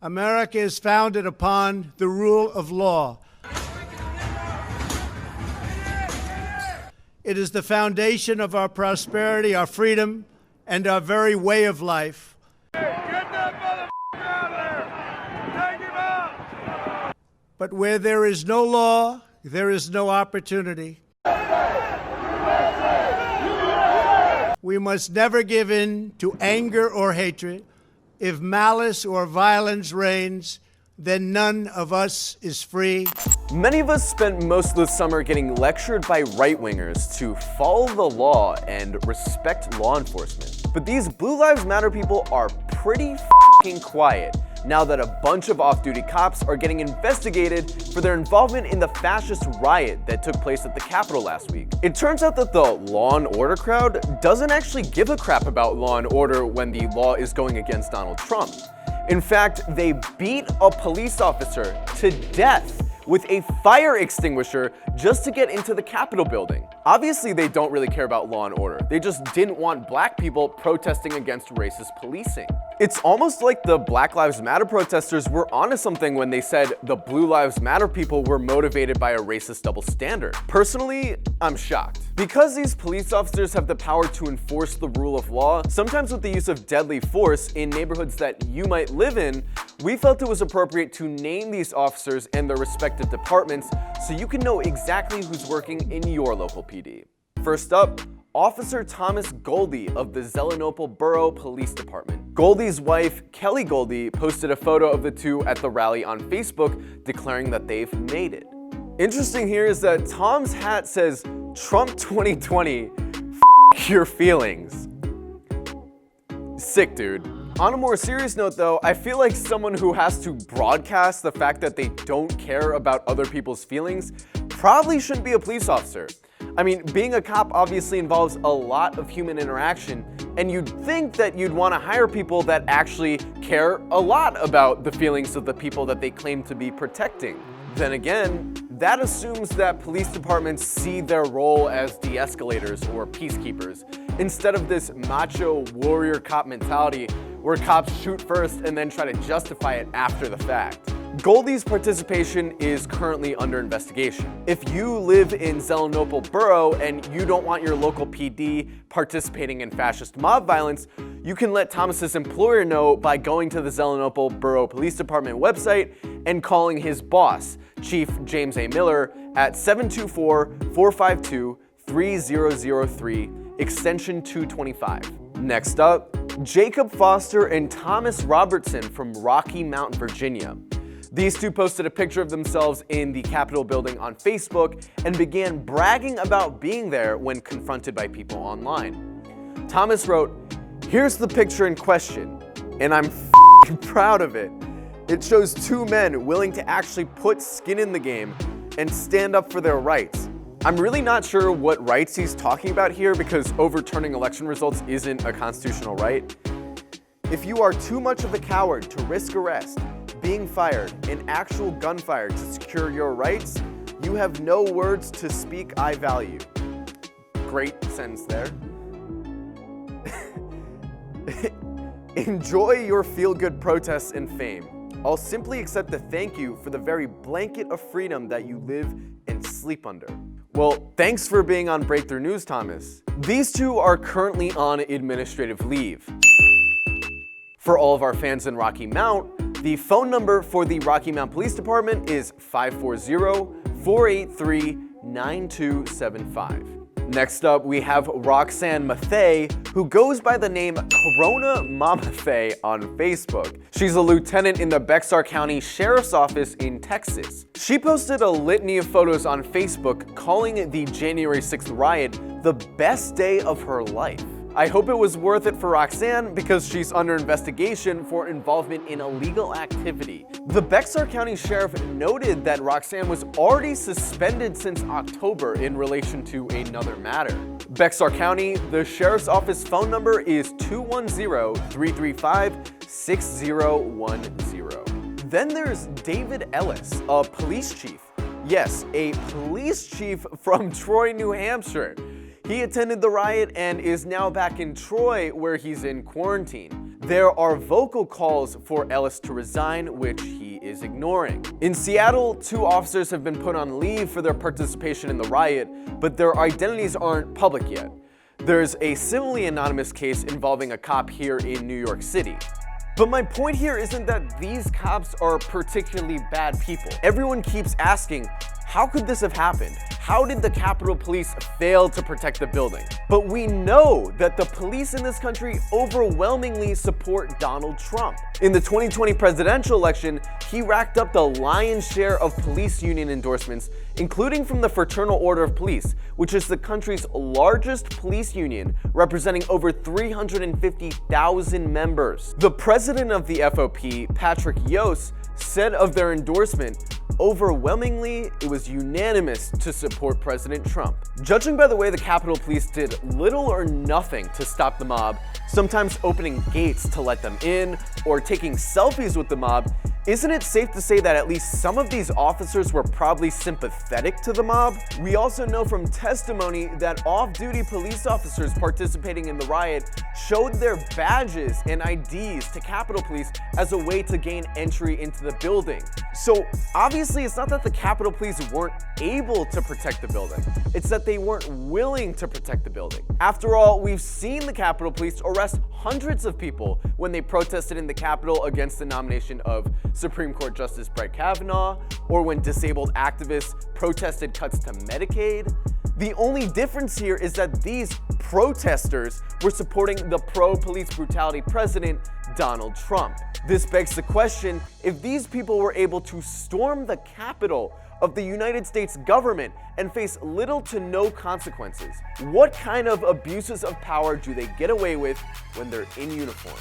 America is founded upon the rule of law. It is the foundation of our prosperity, our freedom, and our very way of life. Hey, get that motherfucker out of there! Take him out! But where there is no law, there is no opportunity. We must never give in to anger or hatred. If malice or violence reigns, then none of us is free. Many of us spent most of the summer getting lectured by right-wingers to follow the law and respect law enforcement. But these Blue Lives Matter people are pretty f***ing quiet now that a bunch of off-duty cops are getting investigated for their involvement in the fascist riot that took place at the Capitol last week. It turns out that the law and order crowd doesn't actually give a crap about law and order when the law is going against Donald Trump. In fact, they beat a police officer to death with a fire extinguisher just to get into the Capitol building. Obviously, they don't really care about law and order. They just didn't want black people protesting against racist policing. It's almost like the Black Lives Matter protesters were onto something when they said the Blue Lives Matter people were motivated by a racist double standard. Personally, I'm shocked. Because these police officers have the power to enforce the rule of law, sometimes with the use of deadly force in neighborhoods that you might live in, we felt it was appropriate to name these officers and their respective departments so you can know exactly who's working in your local PD. First up, Officer Thomas Goldie of the Zelienople Borough Police Department. Goldie's wife, Kelly Goldie, posted a photo of the two at the rally on Facebook declaring that they've made it. Interesting here is that Tom's hat says Trump 2020, f*** your feelings. Sick, dude. On a more serious note though, I feel like someone who has to broadcast the fact that they don't care about other people's feelings probably shouldn't be a police officer. I mean, being a cop obviously involves a lot of human interaction, and you'd think that you'd want to hire people that actually care a lot about the feelings of the people that they claim to be protecting. Then again, that assumes that police departments see their role as de-escalators or peacekeepers, instead of this macho warrior cop mentality where cops shoot first and then try to justify it after the fact. Goldie's participation is currently under investigation. If you live in Zelienople Borough and you don't want your local PD participating in fascist mob violence, you can let Thomas's employer know by going to the Zelienople Borough Police Department website and calling his boss, Chief James A. Miller, at 724-452-3003, extension 225. Next up, Jacob Foster and Thomas Robertson from Rocky Mount, Virginia. These two posted a picture of themselves in the Capitol building on Facebook and began bragging about being there when confronted by people online. Thomas wrote, "Here's the picture in question, and I'm f***ing proud of it. It shows two men willing to actually put skin in the game and stand up for their rights." I'm really not sure what rights he's talking about here because overturning election results isn't a constitutional right. If you are too much of a coward to risk arrest, being fired, and actual gunfire to secure your rights, you have no words to speak I value. Great sentence there. Enjoy your feel-good protests and fame. I'll simply accept the thank you for the very blanket of freedom that you live and sleep under. Well, thanks for being on Breakthrough News, Thomas. These two are currently on administrative leave. For all of our fans in Rocky Mount, the phone number for the Rocky Mount Police Department is 540-483-9275. Next up, we have Roxanne Mathey, who goes by the name Corona Mama Faye on Facebook. She's a lieutenant in the Bexar County Sheriff's Office in Texas. She posted a litany of photos on Facebook calling the January 6th riot the best day of her life. I hope it was worth it for Roxanne because she's under investigation for involvement in illegal activity. The Bexar County Sheriff noted that Roxanne was already suspended since October in relation to another matter. Bexar County, the Sheriff's Office phone number is 210-335-6010. Then there's David Ellis, a police chief. Yes, a police chief from Troy, New Hampshire. He attended the riot and is now back in Troy where he's in quarantine. there are vocal calls for Ellis to resign, which he is ignoring. In Seattle, 2 officers have been put on leave for their participation in the riot, but their identities aren't public yet. There's a similarly anonymous case involving a cop here in New York City. But my point here isn't that these cops are particularly bad people. Everyone keeps asking, how could this have happened? How did the Capitol Police fail to protect the building? But we know that the police in this country overwhelmingly support Donald Trump. In the 2020 presidential election, he racked up the lion's share of police union endorsements, including from the Fraternal Order of Police, which is the country's largest police union, representing over 350,000 members. The president of the FOP, Patrick Yost, said of their endorsement, overwhelmingly, it was unanimous to support President Trump. Judging by the way the Capitol Police did little or nothing to stop the mob, sometimes opening gates to let them in, or taking selfies with the mob, isn't it safe to say that at least some of these officers were probably sympathetic to the mob? We also know from testimony that off-duty police officers participating in the riot showed their badges and IDs to Capitol Police as a way to gain entry into the building. So obviously it's not that the Capitol Police weren't able to protect the building, it's that they weren't willing to protect the building. After all, we've seen the Capitol Police arrest hundreds of people when they protested in the Capitol against the nomination of Supreme Court Justice Brett Kavanaugh, or when disabled activists protested cuts to Medicaid. The only difference here is that these protesters were supporting the pro-police brutality president, Donald Trump. This begs the question, if these people were able to storm the Capitol of the United States government and face little to no consequences, what kind of abuses of power do they get away with when they're in uniform?